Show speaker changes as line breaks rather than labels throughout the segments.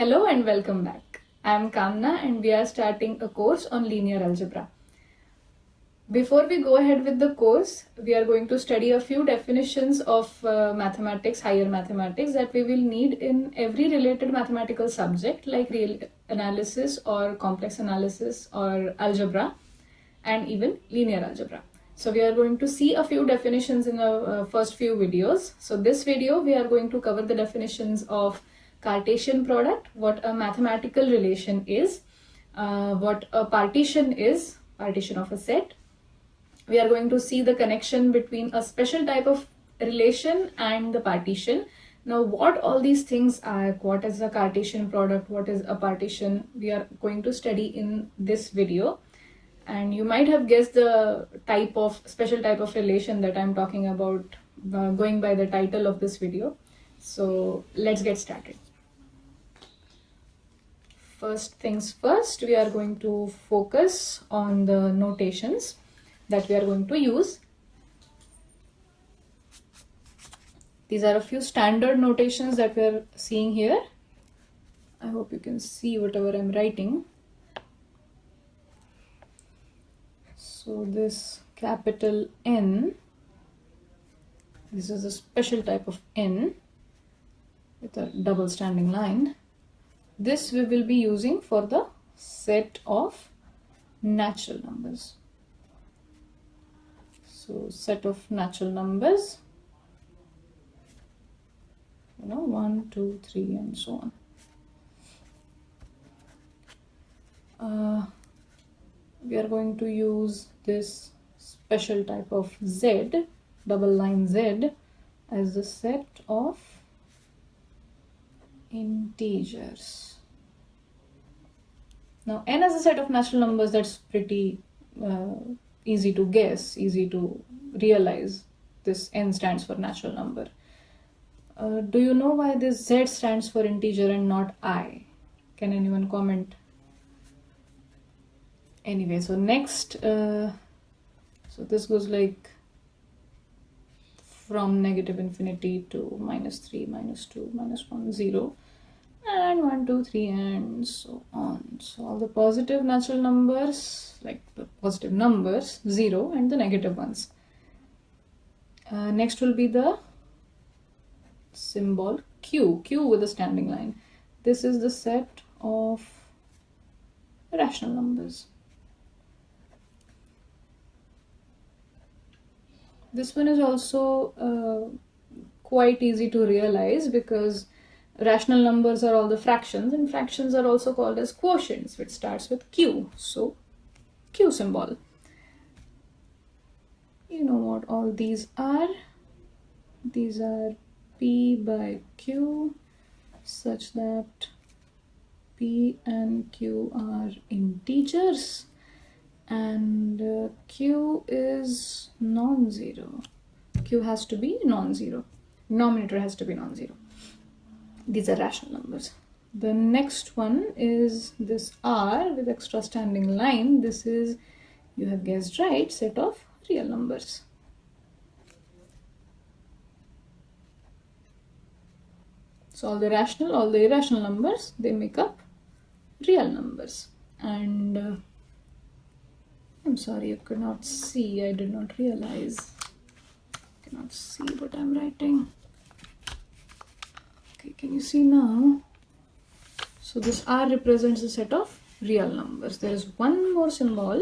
Hello and welcome back. I am Kamna and we are starting a course on linear algebra. Before we go ahead with the course, we are going to study a few definitions of mathematics, higher mathematics that we will need in every related mathematical subject like real analysis or complex analysis or algebra and even linear algebra. So we are going to see a few definitions in the first few videos. So this video we are going to cover the definitions of Cartesian product, what a mathematical relation is, what a partition is, partition of a set. We are going to see the connection between a special type of relation and the partition. Now what all these things are, what is a Cartesian product, what is a partition, we are going to study in this video. And you might have guessed the special type of relation that I'm talking about going by the title of this video. So let's get started. First things first, we are going to focus on the notations that we are going to use. These are a few standard notations that we are seeing here. I hope you can see whatever I'm writing. So this capital N, this is a special type of N with a double standing line. This we will be using for the set of natural numbers. So set of natural numbers, 1, 2, 3 and so on. We are going to use this special type of Z, double line Z, as the set of integers. Now n as a set of natural numbers, that's pretty easy to guess, easy to realize. This n stands for natural number. Do you know why this Z stands for integer and not I? Can anyone comment? Anyway, so next, so this goes like from negative infinity to -3, -2, -1, 0, and 1, 2, 3, and so on. So all the positive natural numbers, like the positive numbers, 0, and the negative ones. Next will be the symbol Q, Q with a standing line. This is the set of rational numbers. This one is also quite easy to realize because rational numbers are all the fractions, and fractions are also called as quotients, which starts with Q. So Q symbol. You know what all these are? These are P by Q, such that P and Q are integers. And Q is non-zero. Q has to be non-zero. Denominator has to be non-zero. These are rational numbers. The next one is this R with extra standing line. This is, you have guessed right, set of real numbers. So all the rational, all the irrational numbers, they make up real numbers. And I'm sorry, you could not see. I did not realize. I cannot see what I'm writing. Okay, can you see now? So this R represents a set of real numbers. There is one more symbol,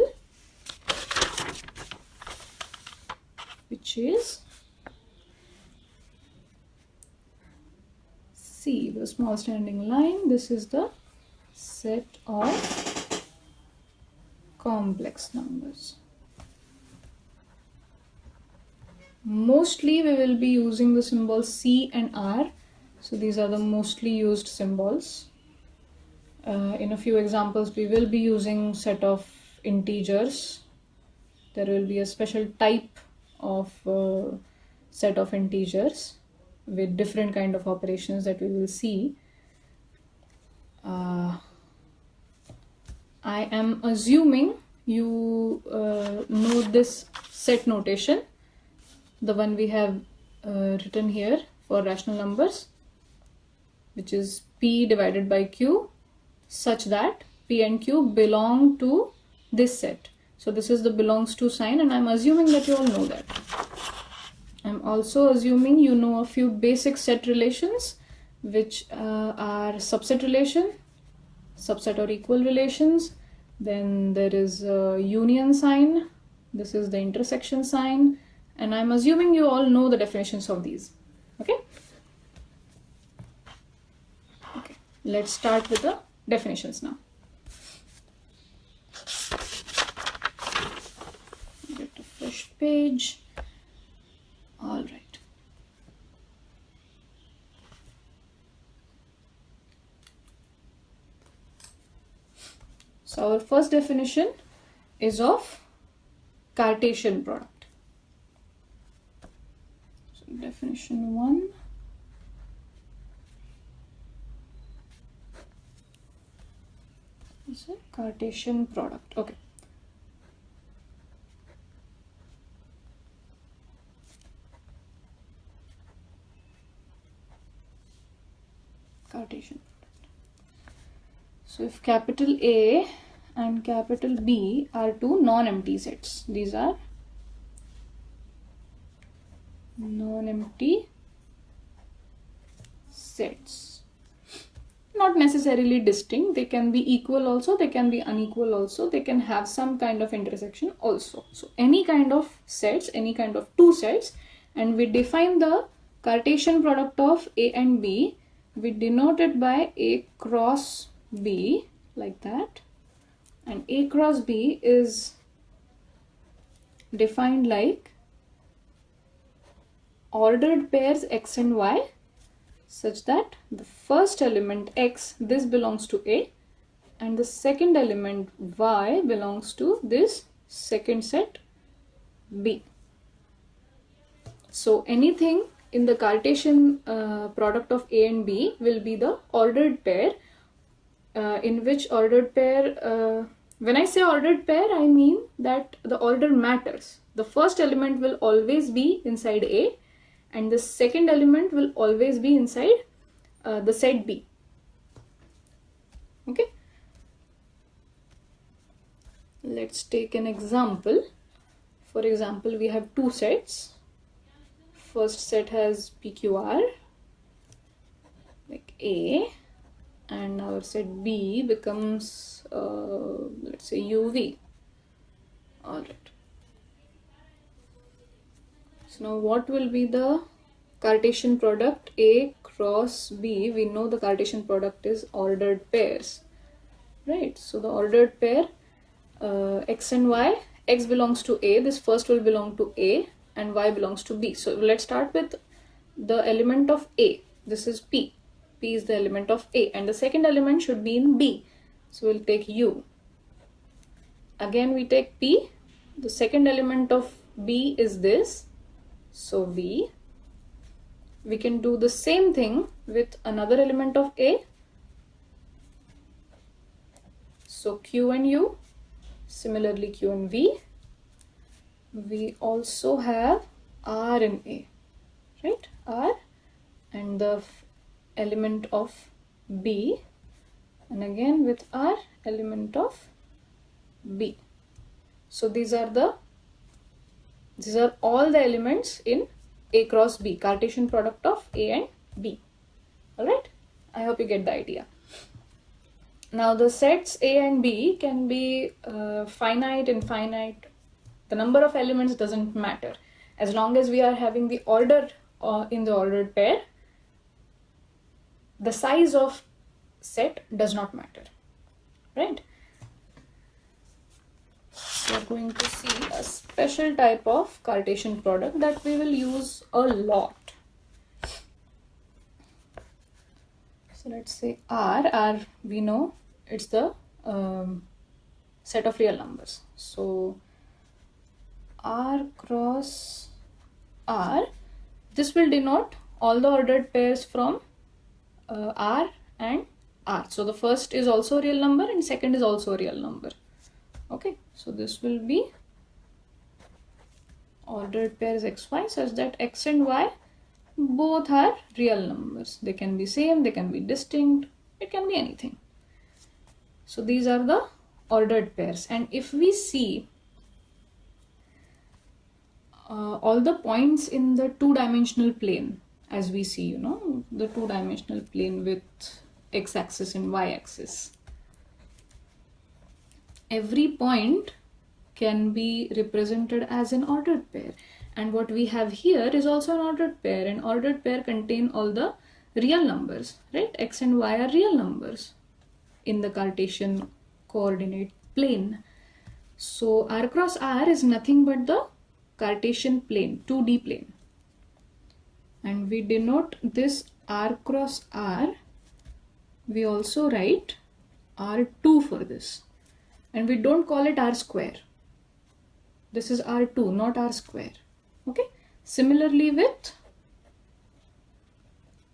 which is C with a small standing line. This is the set of complex numbers. Mostly we will be using the symbols C and R. So these are the mostly used symbols. In a few examples we will be using set of integers. There will be a special type of set of integers with different kind of operations that we will see. I am assuming you know this set notation, the one we have written here for rational numbers. which is P divided by Q, such that P and Q belong to this set. So this is the belongs to sign, and I'm assuming that you all know that. I'm also assuming you know a few basic set relations, which are subset relation, subset or equal relations. Then there is a union sign. This is the intersection sign. And I'm assuming you all know the definitions of these. Okay? Okay. Let's start with the definitions now. Get a fresh page. All right. So our first definition is of Cartesian product. So definition 1. Is a Cartesian product. Okay. Cartesian product. So if capital A and capital B are two non-empty sets, these are non-empty sets. Not necessarily distinct, they can be equal also, they can be unequal also, they can have some kind of intersection also. So any kind of sets, any kind of two sets, and we define the Cartesian product of A and B, we denote it by A cross B, like that. And A cross B is defined like ordered pairs X and Y, such that the first element X, this belongs to A, and the second element Y belongs to this second set B. So anything in the Cartesian product of A and B will be the ordered pair, in which ordered pair, when I say ordered pair, I mean that the order matters. The first element will always be inside A, and the second element will always be inside the set B. Okay. Let's take an example. For example, we have two sets. First set has PQR, like A, and our set B becomes, let's say, UV. Alright. So now what will be the Cartesian product A cross B? We know the Cartesian product is ordered pairs, right? So the ordered pair, X and Y, X belongs to A, this first will belong to A, and Y belongs to B. So let's start with the element of A. This is P. P is the element of A, and the second element should be in B. So we'll take U. Again we take P. The second element of B is this. So V. We can do the same thing with another element of A. So Q and U. Similarly Q and V. We also have R and A, right? R and the element of B, and again with R, element of B. So these are all the elements in A cross B, Cartesian product of A and B. Alright, I hope you get the idea. Now the sets A and B can be finite, infinite. The number of elements doesn't matter. As long as we are having the order in the ordered pair, the size of set does not matter, right? We are going to see a special type of Cartesian product that we will use a lot. So let's say R we know it's the set of real numbers. So R cross R, this will denote all the ordered pairs from R and R. So the first is also a real number and second is also a real number. Okay, so this will be ordered pairs XY such that X and Y both are real numbers. They can be same, they can be distinct, it can be anything. So these are the ordered pairs. And if we see all the points in the two-dimensional plane, as we see, the two-dimensional plane with x-axis and y-axis, every point can be represented as an ordered pair. And what we have here is also an ordered pair. An ordered pair contain all the real numbers, right? X and y are real numbers in the Cartesian coordinate plane. So r cross r is nothing but the Cartesian plane, 2D plane. And we denote this r cross r. We also write r2 for this. And we don't call it r square. This is r2, not r square. Okay. Similarly with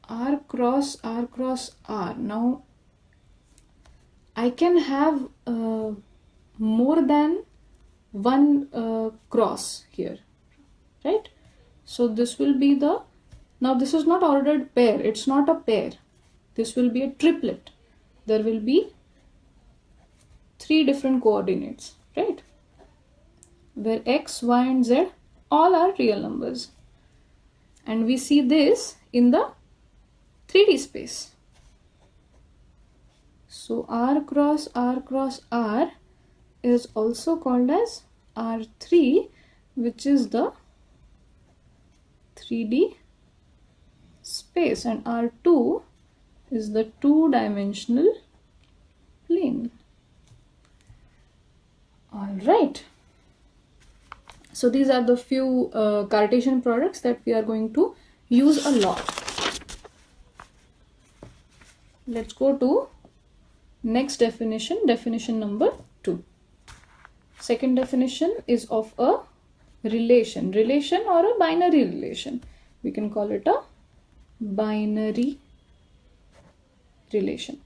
r cross r. Now I can have more than one cross here, right? So this will be the, now this is not ordered pair, it's not a pair. This will be a triplet. There will be 3 different coordinates, right? Where x, y and z all are real numbers. And we see this in the 3D space. So r cross r is also called as R3, which is the 3D space, and R2 is the two-dimensional plane. All right. So these are the few Cartesian products that we are going to use a lot. Let's go to next definition, definition number 2. Second definition is of a relation or a binary relation. We can call it a binary relation.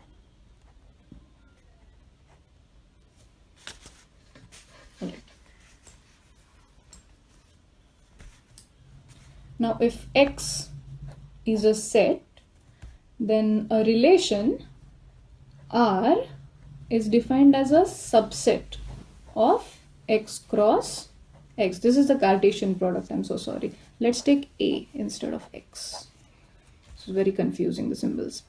Okay. Now if X is a set, then a relation R is defined as a subset of X cross X. This is the Cartesian product, I'm so sorry. Let's take A instead of X. It's very confusing, the symbols.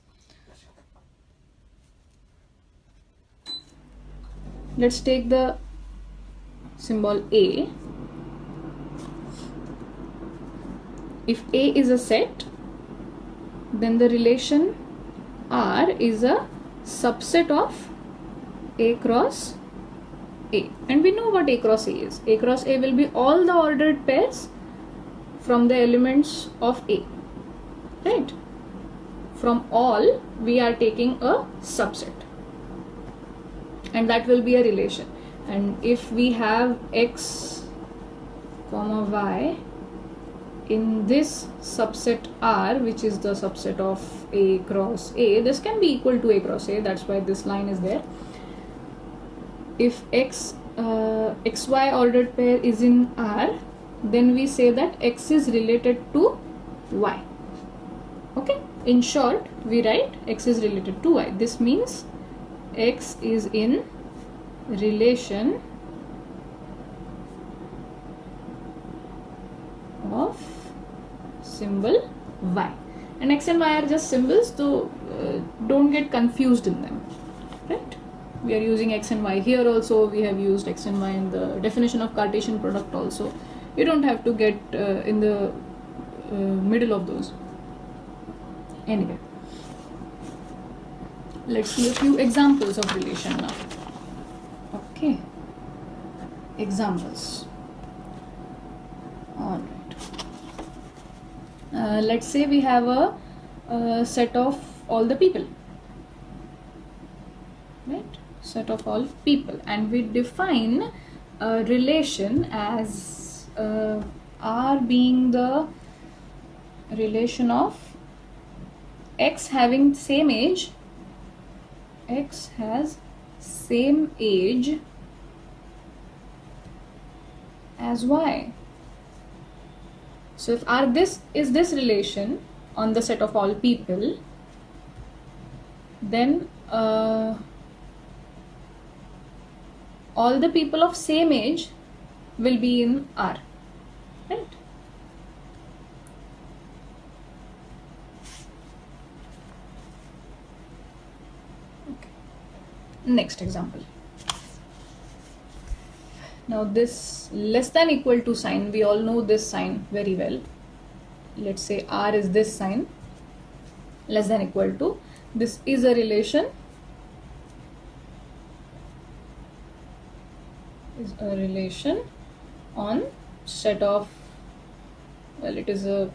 Let's take the symbol A. If A is a set, then the relation R is a subset of A cross A. And we know what A cross A is. A cross A will be all the ordered pairs from the elements of A. Right? From all, we are taking a subset. And that will be a relation. And if we have X, Y in this subset R, which is the subset of A cross A, this can be equal to A cross A. That's why this line is there. If XY ordered pair is in R, then we say that X is related to Y. Okay? In short, we write X is related to Y. This means X is in relation of symbol Y. And X and Y are just symbols, so don't get confused in them. Right? We are using X and Y here also. We have used X and Y in the definition of Cartesian product also. You don't have to get in the middle of those. Anyway, let's see a few examples of relation now. Okay, examples. All right. Let's say we have a set of all the people. Right? Set of all people, and we define a relation as R being the relation of X having same age. X has same age as Y. So if R this is this relation on the set of all people, then all the people of same age will be in R, right? Okay. Next example. Now this less than equal to sign, we all know this sign very well. Let's say R is this sign, less than equal to. This is a relation, on set of, well, it is a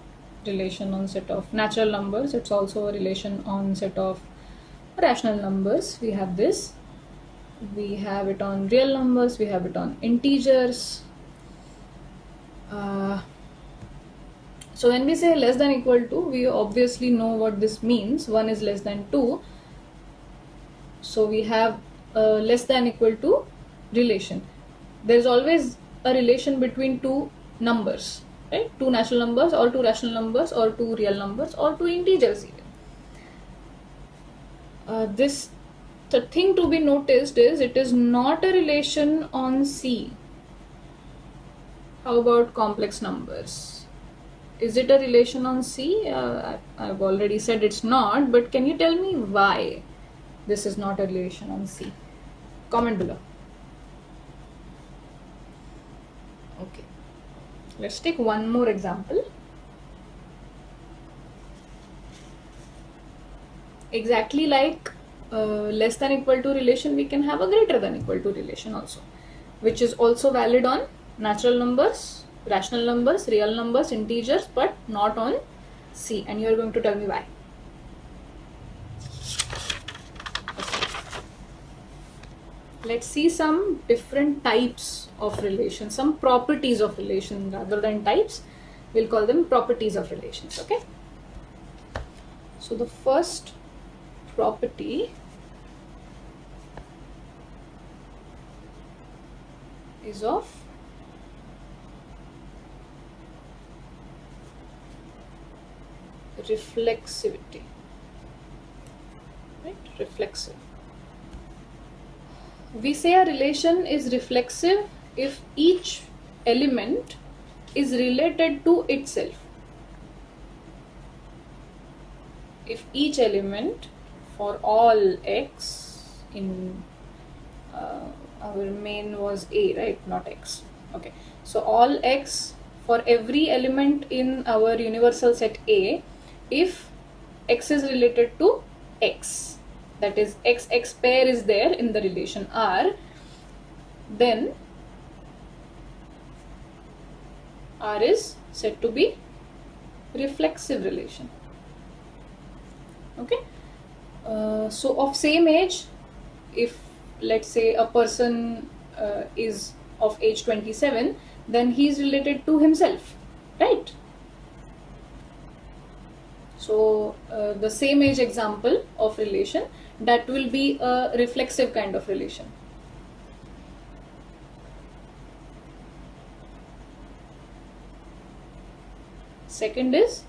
relation on set of natural numbers. It's also a relation on set of rational numbers. We have this. We have it on real numbers. We have it on integers. So when we say less than equal to, we obviously know what this means. 1 is less than 2. So we have a less than equal to relation. There's always a relation between two numbers, right? Two natural numbers or two rational numbers or two real numbers or two integers even. The thing to be noticed is it is not a relation on C. How about complex numbers? Is it a relation on C? I've already said it's not, but can you tell me why this is not a relation on C? Comment below. Okay, let's take one more example. Exactly like less than equal to relation, we can have a greater than equal to relation also, which is also valid on natural numbers, rational numbers, real numbers, integers, but not on C. And you are going to tell me why. Okay. Let's see some different types of relations, some properties of relation rather than types. We'll call them properties of relations. Okay. So the first property is of reflexivity, right? Reflexive. We say a relation is reflexive if each element is related to itself. If each element for all x in our main was A, right? Not x. Okay. So all x for every element in our universal set A, if x is related to x, that is x pair is there in the relation R, then R is said to be reflexive relation. Okay. So of same age, if let's say a person is of age 27, then he is related to himself, right? So the same age example of relation, that will be a reflexive kind of relation. Second is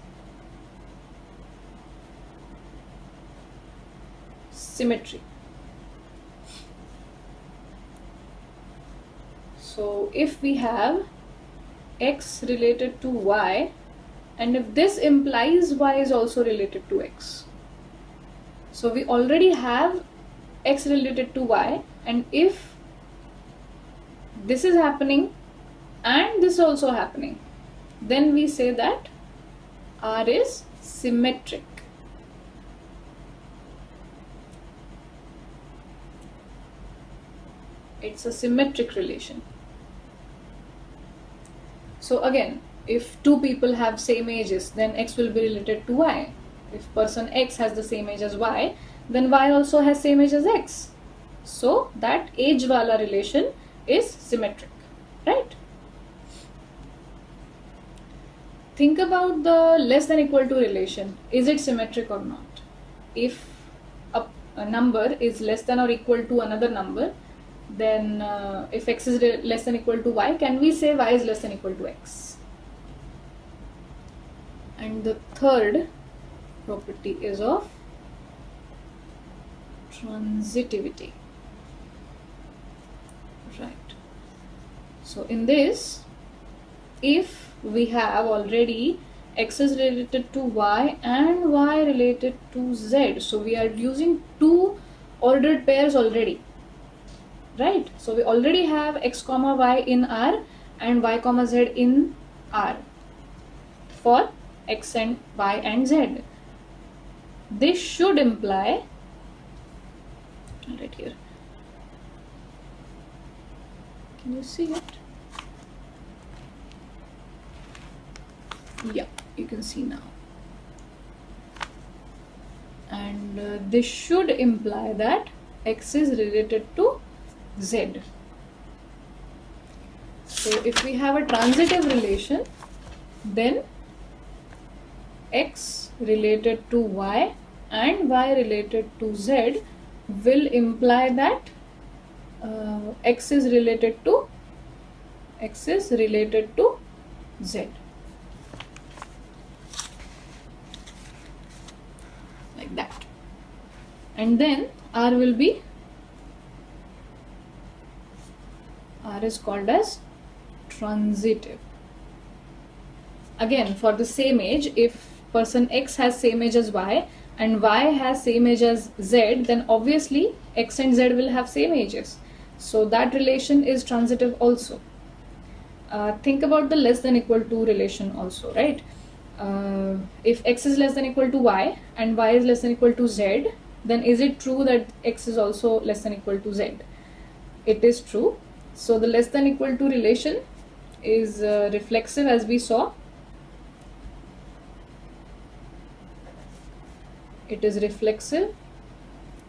symmetry. So if we have x related to y, and if this implies y is also related to x, so we already have x related to y, and if this is happening and this is also happening, then we say that R is symmetric. It's a symmetric relation. So again, if two people have same ages, then x will be related to y. If person x has the same age as y, then y also has same age as x. So that age wala relation is symmetric, right? Think about the less than equal to relation. Is it symmetric or not? If a number is less than or equal to another number, then if x is less than equal to y, can we say y is less than equal to x? and the third property is of transitivity. Right. So in this, if we have already x is related to y and y related to z, so we are using two ordered pairs already, right? So we already have x comma y in R and y comma z in R for x and y and z. This should imply, right here, can you see it? Yeah, you can see now. And this should imply that x is related to z. So if we have a transitive relation, then x related to y and y related to z will imply that x is related to z. Like that. And then R is called as transitive. Again, for the same age, if person x has same age as y and y has same age as z, then obviously x and z will have same ages. So that relation is transitive also. Think about the less than equal to relation also, right? If x is less than equal to y and y is less than equal to z, then is it true that x is also less than equal to z? It is true. So the less than equal to relation is reflexive, as we saw. It is reflexive.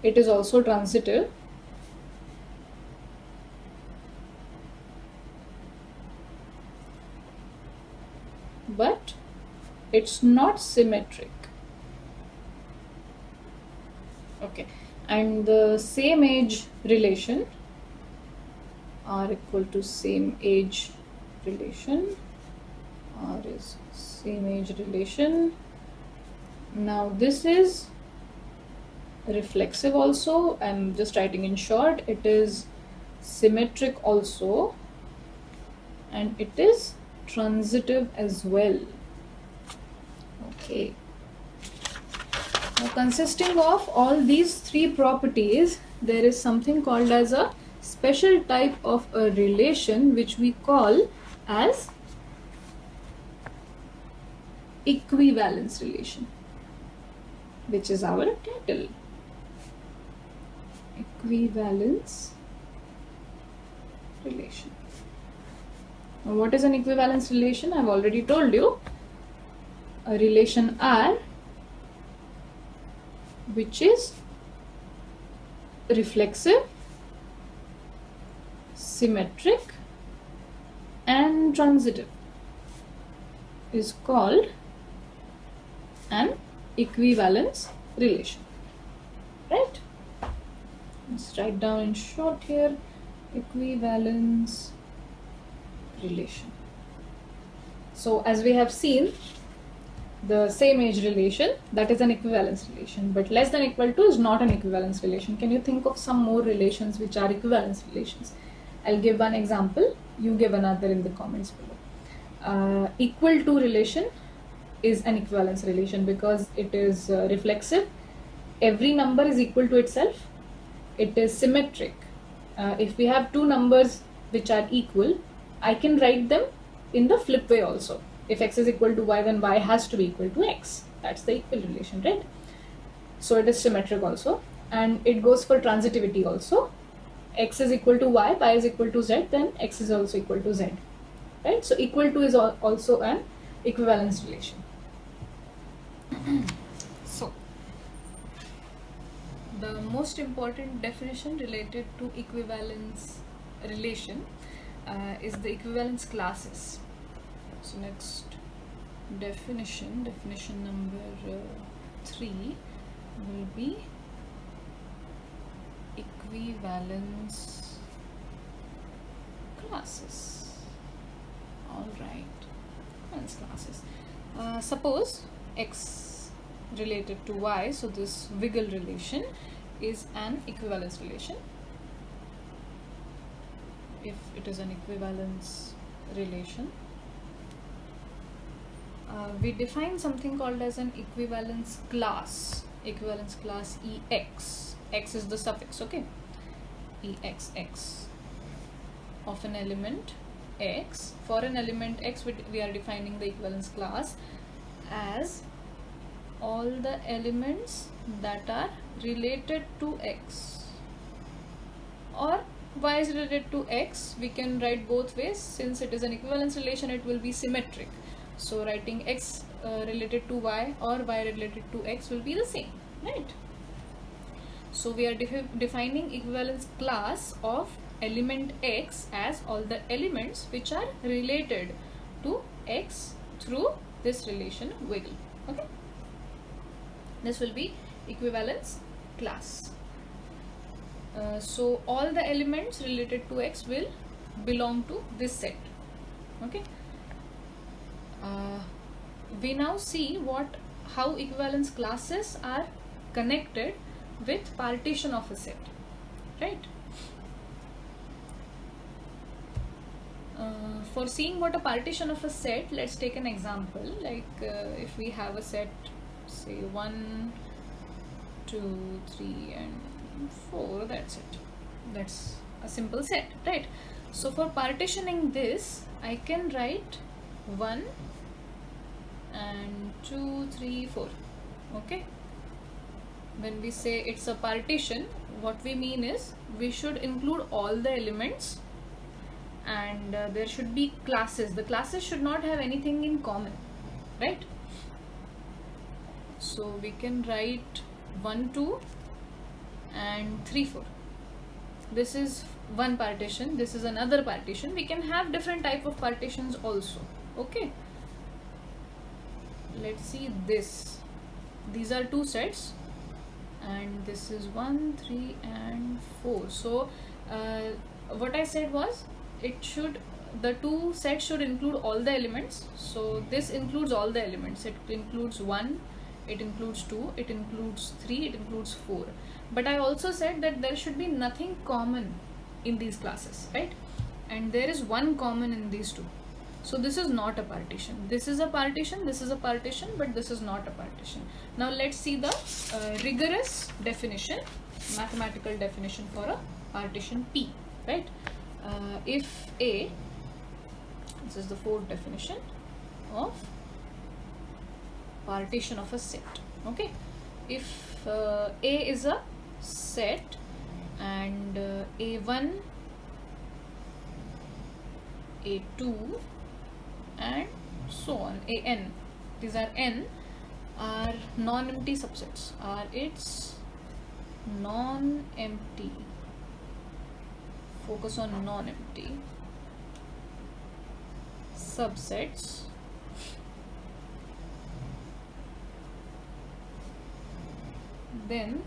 It is also transitive. But it's not symmetric. Okay, and the same age relation, R equal to same age relation, R is same age relation. Now this is reflexive also. I'm just writing in short. It is symmetric also, and it is transitive as well. Okay. Now, consisting of all these three properties, there is something called as a special type of a relation which we call as equivalence relation, which is our title. Equivalence relation. Now, what is an equivalence relation? I've already told you. A relation R which is reflexive, symmetric and transitive is called an equivalence relation, right? Let's write down in short here, equivalence relation. So as we have seen, the same age relation, that is an equivalence relation, but less than equal to is not an equivalence relation. Can you think of some more relations which are equivalence relations? I'll give one example, you give another in the comments below. Equal to relation is an equivalence relation because it is reflexive. Every number is equal to itself. It is symmetric. If we have two numbers which are equal, I can write them in the flip way also. If x is equal to y, then y has to be equal to x. That's the equal relation, right? So it is symmetric also, and it goes for transitivity also. X is equal to y is equal to z, then x is also equal to z, right? So equal to is also an equivalence relation. So the most important definition related to equivalence relation is the equivalence classes. So next definition number 3 will be equivalence classes. All right, equivalence classes. Suppose x related to y, so this wiggle relation is an equivalence relation. If it is an equivalence relation, we define something called as an equivalence class. Equivalence class EX. X is the suffix, okay? EXX of an element X. For an element X, we are defining the equivalence class as all the elements that are related to X, or y is related to X. We can write both ways. Since it is an equivalence relation, it will be symmetric. So writing X related to Y or Y related to X will be the same, right? So we are defining equivalence class of element X as all the elements which are related to X through this relation wiggle, okay? This will be equivalence class. So all the elements related to X will belong to this set, okay? We now see how equivalence classes are connected with partition of a set, right? For seeing what a partition of a set, let's take an example. Like if we have a set, say 1, 2, 3 and 4, that's it. That's a simple set, right? So for partitioning this, I can write 1 and 2, 3, 4, okay? When we say it's a partition, what we mean is we should include all the elements, and there should be classes. The classes should not have anything in common, right? So we can write 1, 2 and 3, 4. This is one partition, this is another partition. We can have different type of partitions also, okay? Let's see this. These are two sets, and this is 1, 3 and 4. So what I said was the two sets should include all the elements. So this includes all the elements. It includes 1, it includes 2, it includes 3, it includes 4. But I also said that there should be nothing common in these classes, right? And there is one common in these two. So this is not a partition. This is a partition, this is a partition, but this is not a partition. Now let's see the rigorous definition, mathematical definition for a partition P, right? If A, this is the fourth definition of partition of a set, okay? If A is a set and A1, A2 and so on, AN, these are N, are non-empty subsets, are its non-empty, focus on non-empty subsets, then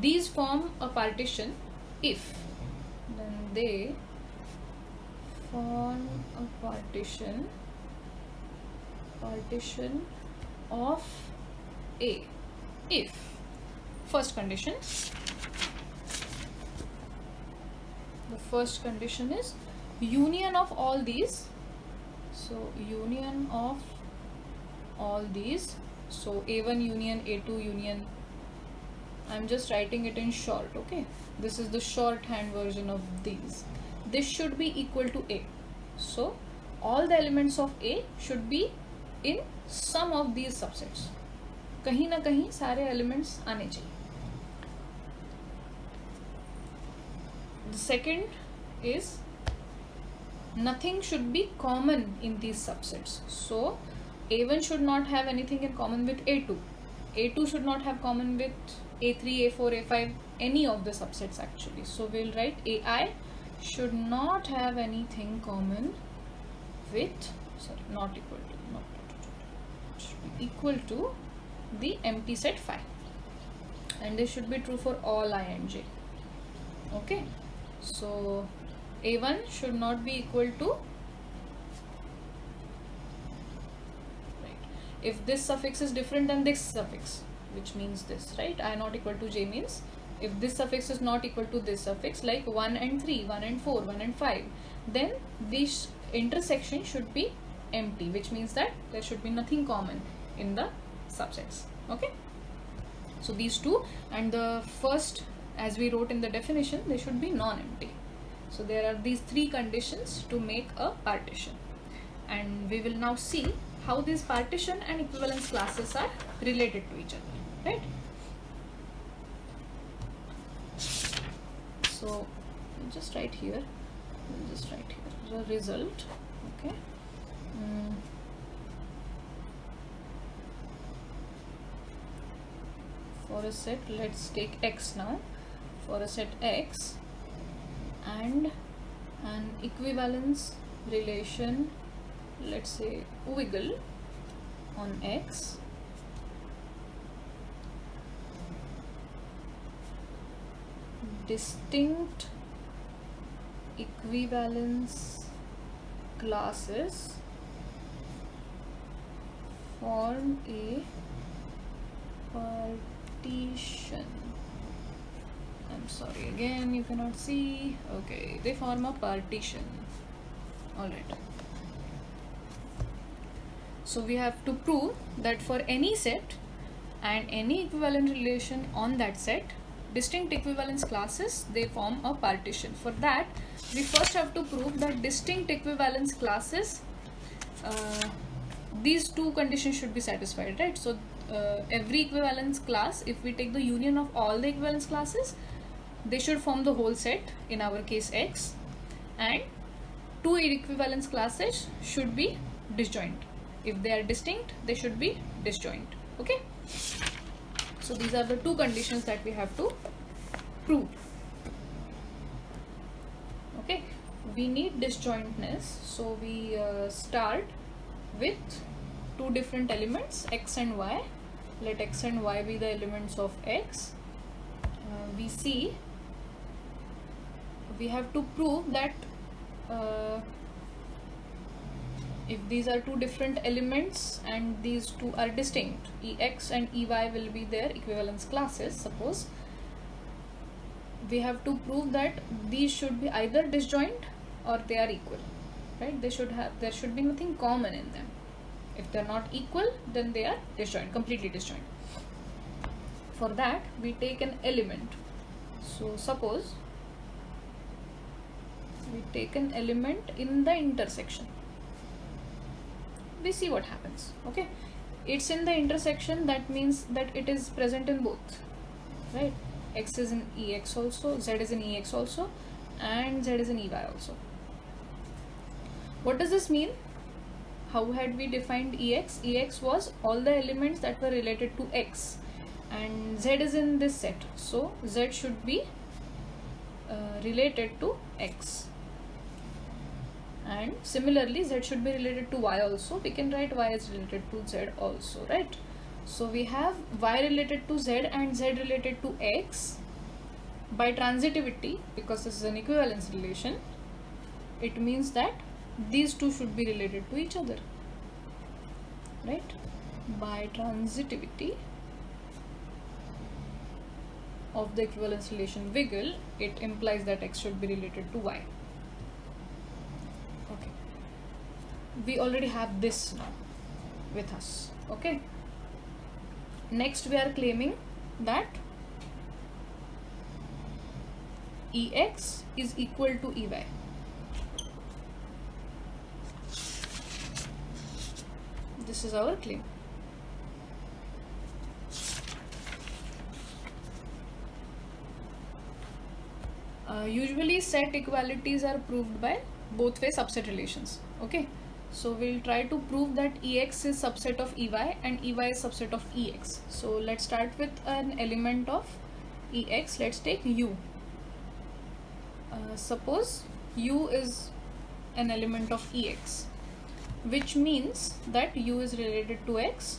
these form a partition. If, then they form a partition of A if, first condition, the first condition is union of all these. So union of all these, so A1 union A2 union, I'm just writing it in short, okay? This is the shorthand version of these. This should be equal to A. So all the elements of A should be in some of these subsets. कहीं ना कहीं सारे elements आने चाहिए. The second is nothing should be common in these subsets. So A1 should not have anything in common with A2. A2 should not have common with A3, A4, A5, any of the subsets actually. So we'll write AI should not have anything common with, sorry, not equal to, should be equal to the empty set phi. And this should be true for all I and j. Okay. So A1 should not be equal to if this suffix is different than this suffix, which means this, right? I not equal to j means if this suffix is not equal to this suffix, like 1 and 3, 1 and 4, 1 and 5, then this intersection should be empty, which means that there should be nothing common in the subsets. Okay, so these two, and the first, as we wrote in the definition, they should be non-empty. So there are these three conditions to make a partition, and we will now see how these partition and equivalence classes are related to each other, right? So just write here, the result. Okay, for a set, let's take x now. For a set x and an equivalence relation, let's say wiggle on x, distinct equivalence classes form a partition. I'm sorry, again you cannot see. Okay, they form a partition. Alright, so we have to prove that for any set and any equivalent relation on that set, distinct equivalence classes, they form a partition. For that, we first have to prove that distinct equivalence classes, these two conditions should be satisfied, right? So every equivalence class, if we take the union of all the equivalence classes, they should form the whole set, in our case x, and two equivalence classes should be disjoint. If they are distinct, they should be disjoint. Okay, so these are the two conditions that we have to prove. Okay, we need disjointness, so we start with two different elements, x and y. Let x and y be the elements of x. We see we have to prove that if these are two different elements and these two are distinct, ex and ey will be their equivalence classes, suppose, we have to prove that these should be either disjoint or they are equal, right? There should be nothing common in them. If they are not equal, then they are disjoint, completely disjoint. For that, we take an element. So suppose we take an element in the intersection. We see what happens. Okay, it's in the intersection, that means that it is present in both, right? X is in ex also, z is in ex also, and z is in ey also. What does this mean? How had we defined ex? Ex was all the elements that were related to x, and z is in this set, so z should be related to x. And similarly, z should be related to y also. We can write y is related to z also, right? So we have y related to z and z related to x. By transitivity, because this is an equivalence relation, it means that these two should be related to each other, right? By transitivity of the equivalence relation wiggle, it implies that x should be related to y. Okay, we already have this now with us. Okay, next we are claiming that ex is equal to ey. This is our claim. Usually set equalities are proved by both way subset relations. Okay, so we'll try to prove that ex is subset of ey and ey is subset of ex. So let's start with an element of ex. Let's take u. Suppose u is an element of ex, which means that u is related to x.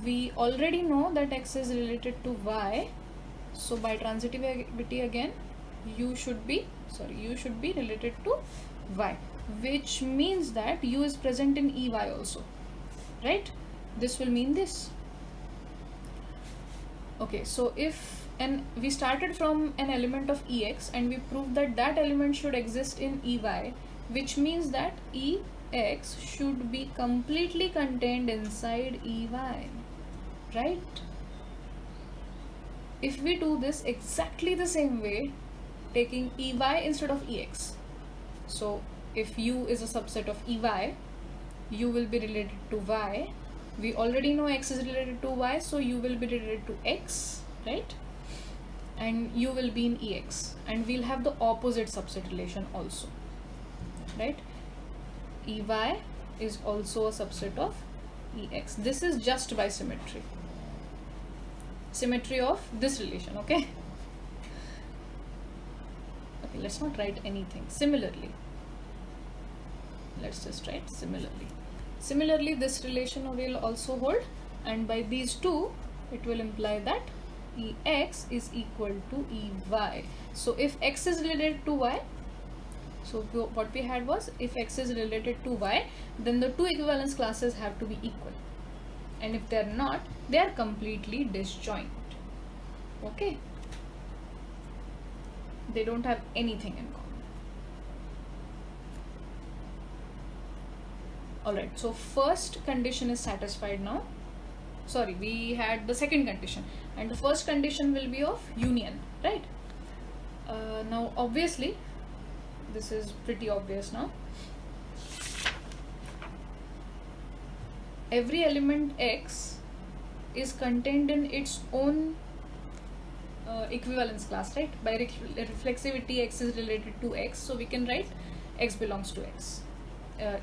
We already know that x is related to y, so by transitivity again, u should be related to y, which means that u is present in ey also, right? this will mean this. Okay, so if we started from an element of Ex and we proved that that element should exist in Ey, which means that Ex should be completely contained inside Ey, right? If we do this exactly the same way, taking Ey instead of Ex, so if U is a subset of Ey, U will be related to Y. We already know X is related to Y, so U will be related to X, right? And U will be in Ex, and we'll have the opposite subset relation also, right? Ey is also a subset of Ex. This is just by symmetry. Symmetry of this relation, okay? Okay, let's not write anything. Similarly, let's just write similarly. Similarly, this relation will also hold, and by these two, it will imply that Ex is equal to Ey. So if X is related to Y, so what we had was, if X is related to Y, then the two equivalence classes have to be equal. And if they are not, they are completely disjoint. Okay? They don't have anything in common. Alright, so first condition is satisfied now. Sorry, we had the second condition, and the first condition will be of union, right? Now obviously, this is pretty obvious now. Every element X is contained in its own equivalence class, right? By reflexivity, X is related to X, so we can write X belongs to X.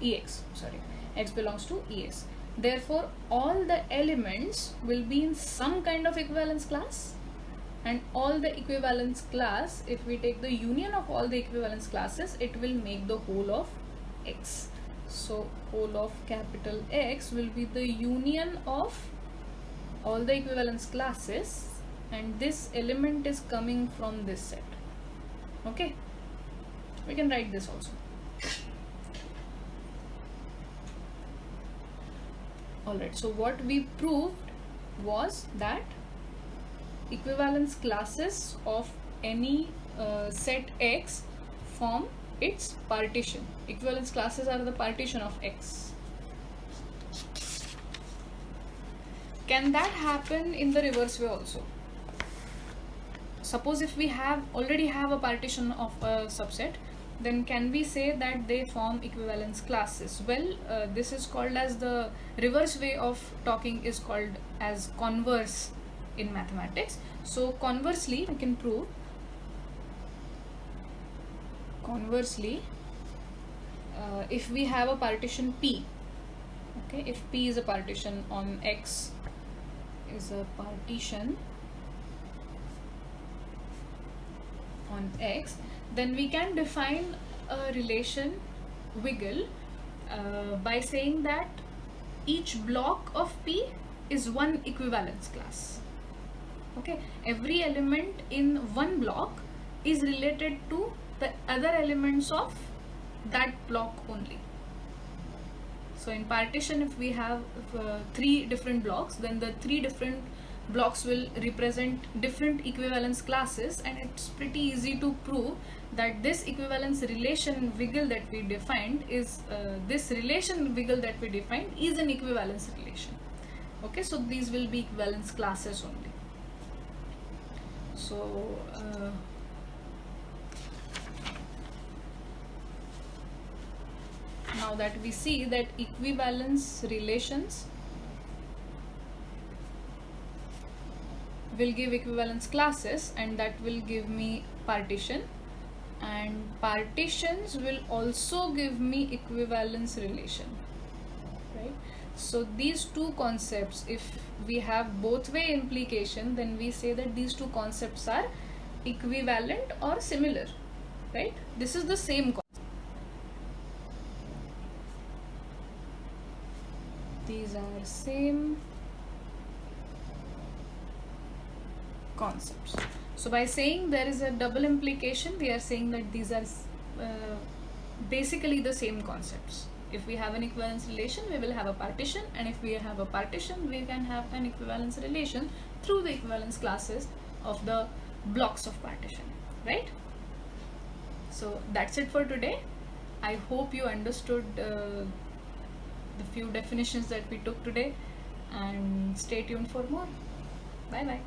Ex, sorry, X belongs to Es. Therefore, all the elements will be in some kind of equivalence class, and all the equivalence class, if we take the union of all the equivalence classes, it will make the whole of X. So whole of capital X will be the union of all the equivalence classes, and this element is coming from this set. Okay, we can write this also. Alright, so what we proved was that equivalence classes of any set X form its partition. Equivalence classes are the partition of X. Can that happen in the reverse way also? Suppose if we already have a partition of a subset, then can we say that they form equivalence classes? Well, this is called as the reverse way of talking, is called as converse in mathematics. So conversely, I can prove, conversely, if we have a partition P, okay, if P is a partition on X, is a partition on X, then we can define a relation wiggle by saying that each block of P is one equivalence class. Okay, every element in one block is related to the other elements of that block only. So in partition, if we have 3 different blocks, then the 3 different blocks will represent different equivalence classes, and it's pretty easy to prove that this equivalence relation wiggle that we defined is this relation wiggle that we defined is an equivalence relation. Okay, so these will be equivalence classes only. So now that we see that equivalence relations will give equivalence classes, and that will give me partition, and partitions will also give me equivalence relation, right? So these two concepts, if we have both way implication, then we say that these two concepts are equivalent or similar, right? This is the same concept. These are same concepts. So by saying there is a double implication, we are saying that these are basically the same concepts. If we have an equivalence relation, we will have a partition, and if we have a partition, we can have an equivalence relation through the equivalence classes of the blocks of partition, right? So that's it for today. I hope you understood the few definitions that we took today, and stay tuned for more. Bye bye.